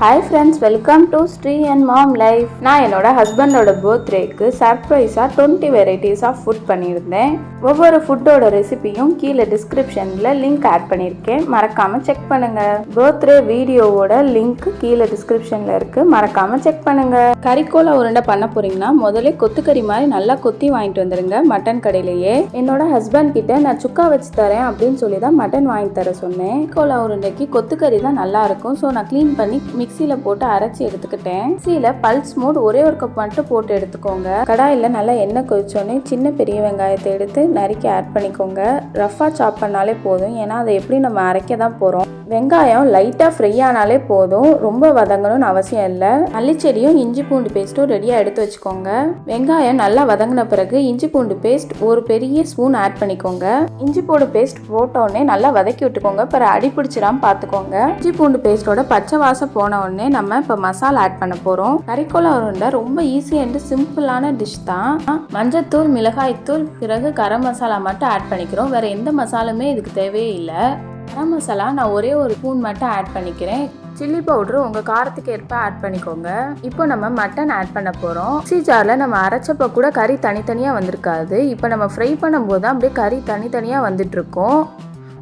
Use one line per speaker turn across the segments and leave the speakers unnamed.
Hi friends, welcome to Sri and mom life. நான் என்னோட ஹஸ்பண்டோட பர்த்டேக்கு சர்ப்ரைஸாக 20 வெரைட்டிஸ் ஆஃப் ஃபுட் பண்ணியிருந்தேன். ஒவ்வொரு ஃபுட்டோட ரெசிபியும் கீழே டிஸ்கிரிப்ஷனில் லிங்க் ஆட் பண்ணியிருக்கேன், மறக்காமல் செக் பண்ணுங்கள். பர்த்டே வீடியோவோட லிங்க் கீழே டிஸ்கிரிப்ஷனில் இருக்குது, மறக்காமல் செக் பண்ணுங்கள். கறிக்கோலா உருண்டை பண்ண போகிறீங்கன்னா முதல்ல கொத்துக்கறி மாதிரி நல்லா கொத்தி வாங்கிட்டு வந்துடுங்க மட்டன் கடையிலேயே. என்னோட ஹஸ்பண்ட் கிட்ட நான் சுக்கா வச்சு தரேன் அப்படின்னு சொல்லி தான் மட்டன் வாங்கி தர சொன்னேன். கோலா உருண்டைக்கு கொத்துக்கறி தான் நல்லா இருக்கும். ஸோ நான் க்ளீன் பண்ணி மிக்சியில் போட்டு அரைச்சி எடுத்துக்கிட்டேன். மிக்சியில் பல்ஸ் மோட் ஒரே ஒரு கப் மட்டும் போட்டு எடுத்துக்கோங்க. கடாயில் நல்லா எண்ணெய் கொதிச்சோடனே சின்ன பெரிய வெங்காயத்தை எடுத்து நறுக்கி ஆட் பண்ணிக்கோங்க. ரஃபாக சாப் பண்ணாலே போதும், ஏன்னா அதை எப்படி நம்ம அரைக்க தான் போகிறோம். வெங்காயம் லைட்டாக ஃப்ரை ஆனாலே போதும், ரொம்ப வதங்கணும்னு அவசியம் இல்லை. மல்லிச்செடியும் இஞ்சி பூண்டு பேஸ்ட்டும் ரெடியாக எடுத்து வச்சுக்கோங்க. வெங்காயம் நல்லா வதங்கின பிறகு இஞ்சி பூண்டு பேஸ்ட் ஒரு பெரிய ஸ்பூன் ஆட் பண்ணிக்கோங்க. இஞ்சி பூண்டு பேஸ்ட் போட்டோடனே நல்லா வதக்கி விட்டுக்கோங்க, பிறகு அடி பிடிச்சிடாம பார்த்துக்கோங்க. இஞ்சி பூண்டு பேஸ்டோட பச்சை வாசம் போன உடனே நம்ம இப்போ மசாலா ஆட் பண்ண போகிறோம். கறிக்கோலா உருண்டை ரொம்ப ஈஸி அண்ட் சிம்பிளான டிஷ் தான். மஞ்சத்தூள், மிளகாய்த்தூள், பிறகு கரம் மசாலா மட்டும் ஆட் பண்ணிக்கிறோம். வேற எந்த மசாலுமே இதுக்கு தேவையே இல்லை. கரம் மசாலா நான் ஒரே ஒரு ஸ்பூன் மட்டும் ஆட் பண்ணிக்கிறேன். சில்லி பவுடரு உங்கள் காரத்துக்கு ஏற்ப ஆட் பண்ணிக்கோங்க. இப்போ நம்ம மட்டன் ஆட் பண்ண போகிறோம். மிக்ஸி ஜாரில் நம்ம அரைச்சப்போ கூட கறி தனித்தனியாக வந்திருக்காது. இப்போ நம்ம ஃப்ரை பண்ணும்போது தான் அப்படியே கறி தனித்தனியாக வந்துட்டுருக்கோம்.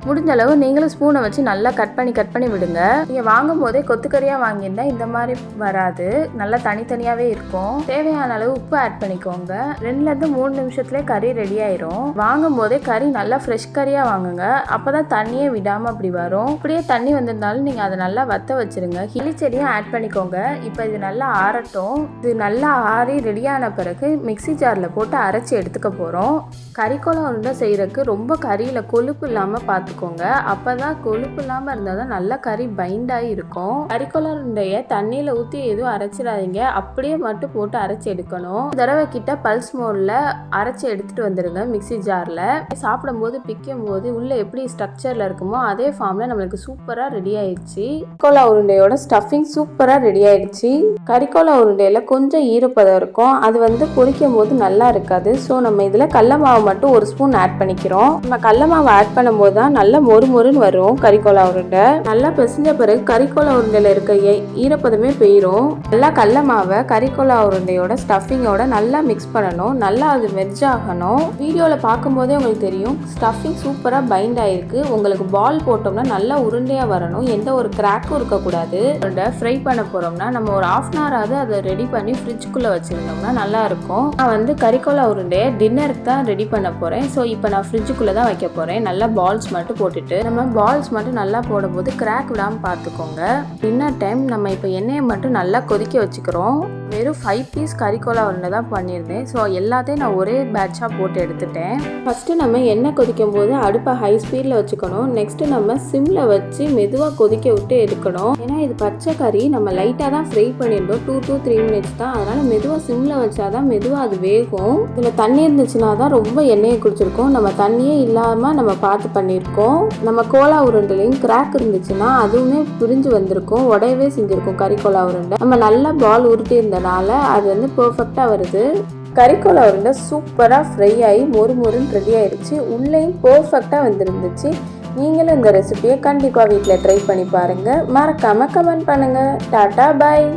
முடிஞ்ச அளவு நீங்களும் ஸ்பூனை வச்சு நல்லா கட் பண்ணி விடுங்க. நீங்கள் வாங்கும் போதே கொத்துக்கறியாக வாங்கியிருந்தா இந்த மாதிரி வராது, நல்லா தனித்தனியாகவே இருக்கும். தேவையான அளவு உப்பு ஆட் பண்ணிக்கோங்க. 2-3 நிமிஷத்துலேயே கறி ரெடி ஆயிரும். வாங்கும் போதே கறி நல்லா ஃப்ரெஷ் கறியாக வாங்குங்க, அப்போ தான் தண்ணியே விடாமல் அப்படி வரும். இப்படியே தண்ணி வந்திருந்தாலும் நீங்கள் அதை நல்லா வற்ற வச்சுருங்க. கிளிச்செடியும் ஆட் பண்ணிக்கோங்க. இப்போ இது நல்லா ஆறட்டும். இது நல்லா ஆறி ரெடியான பிறகு மிக்ஸி ஜாரில் போட்டு அரைச்சி எடுத்துக்க போகிறோம். கறிக்கோலா உருண்டை செய்கிறதுக்கு ரொம்ப கறியில் கொழுப்பு இல்லாமல் பார்த்துக்கோங்க. அப்போ தான் கொழுப்பு இல்லாமல் இருந்தால் தான் நல்லா கறி பைண்டாகி இருக்கும். கறிக்கோலா உருண்டையை தண்ணியில் ஊற்றி எதுவும் அரைச்சிடாதீங்க, அப்படியே மட்டும் போட்டு அரைச்சி எடுக்கணும். தடவை கிட்ட பல்ஸ் மோடில் அரைச்சி எடுத்துகிட்டு வந்துடுங்க மிக்ஸி ஜாரில். சாப்பிடும்போது பிக்கும் போது உள்ளே எப்படி ஸ்ட்ரக்சரில் இருக்குமோ அதே ஃபார்மில் நம்மளுக்கு சூப்பராக ரெடி ஆயிடுச்சு. கறிக்கோலா உருண்டையோட ஸ்டஃபிங் சூப்பராக ரெடி ஆயிடுச்சு. கறிக்கோலா உருண்டையில் கொஞ்சம் ஈரப்பதம் இருக்கும், அது பொரிக்கும் போது நல்லா இருக்காது. ஸோ நம்ம இதில் கடல மாவு மட்டும் ஒரு ஸ்பூன் ஆட் பண்ணிக்கிறோம். நம்ம கடல மாவு ஆட் பண்ணும்போது தான் நல்ல மொறுமொறுன்னு வரும் கறிக்கோலா உருண்டை. நல்லா பிசைஞ்ச பிறகு கறிக்கோலா உருண்டையில இருக்க ஈரப்பதமே போயிடும். நல்லா கடல மாவை கறிக்கோலா உருண்டையோட ஸ்டஃபிங்கோட நல்லா மிக்ஸ் பண்ணணும். நல்லா அது மெர்ஜ் ஆகணும். வீடியோவில் பார்க்கும்போதே உங்களுக்கு தெரியும் ஸ்டஃபிங் சூப்பராக பைண்ட் ஆயிருக்கு. உங்களுக்கு பால் போட்டோம்னா நல்லா உருண்டையாக வரணும், எந்த ஒரு கிராக்கும் இருக்கக்கூடாது. உருண்டை ஃப்ரை பண்ண போகிறோம்னா நம்ம ஒரு 1/2 hour ஆகுது அதை ரெடி பண்ணி ஃப்ரிட்ஜுக்குள்ளே வச்சுருந்தோம்னா நல்லா இருக்கும். நான் கறிக்கோலா உருண்டையை டின்னருக்கு தான் ரெடி பண்ண போகிறேன். ஸோ இப்போ நான் ஃப்ரிட்ஜுக்குள்ளே தான் வைக்க போகிறேன். நல்லா பால்ஸ் மட்டும் போட்டுட்டு நம்ம பால்ஸ் மட்டும் நல்லா போடும்போது கிராக் விடாமல் பார்த்துக்கோங்க. டின்னர் டைம் நம்ம இப்போ எண்ணெயை மட்டும் நல்லா கொதிக்க வச்சுக்கிறோம். வெறும் 5 பீஸ் கறிக்கோலா உருண்டை தான் பண்ணியிருந்தேன். ஸோ எல்லாத்தையும் நான் ஒரே பேட்சாக போட்டு எடுத்துட்டேன். ஃபஸ்ட்டு நம்ம எண்ணெய் கொதிக்கும் போது அடுப்பை ஹை ஸ்பீடில் வச்சுக்கணும். நெக்ஸ்ட்டு நம்ம சிம்மில் வச்சு மெதுவாக கொதிக்க விட்டு எடுக்கணும். ஏன்னா இது பச்சை கறி, நம்ம லைட்டாக தான் ஃப்ரை பண்ணியிருந்தோம், 2 to 3 minutes தான். அதனால் மெதுவாக சிம்மில் வச்சாதான் மெதுவாக அது வேகும். இதில் தண்ணி இருந்துச்சுன்னா தான் ரொம்ப எண்ணெயை குடிச்சிருக்கோம். நம்ம தண்ணியே இல்லாமல் நம்ம பார்த்து பண்ணியிருக்கோம். நம்ம கோலா உருண்டையிலையும் கிராக் இருந்துச்சுன்னா அதுவுமே பிரிஞ்சு வந்திருக்கும், உடையவே செஞ்சுருக்கும் கறிக்கோலா உருண்டை. நம்ம நல்லா பால் உருட்டி இருந்தனால அது பெர்ஃபெக்டாக வருது. கறிக்கோலா உருண்டை சூப்பராக ஃப்ரை ஆகி மொறுமொறுன்னு ரெடி ஆயிடுச்சு. உள்ளேயும் பெர்ஃபெக்டாக வந்துருந்துச்சு. நீங்களும் இந்த ரெசிபியை கண்டிப்பாக வீட்டில் ட்ரை பண்ணி பாருங்கள். மறக்காமல் கமெண்ட் பண்ணுங்கள். டாட்டா, பாய்.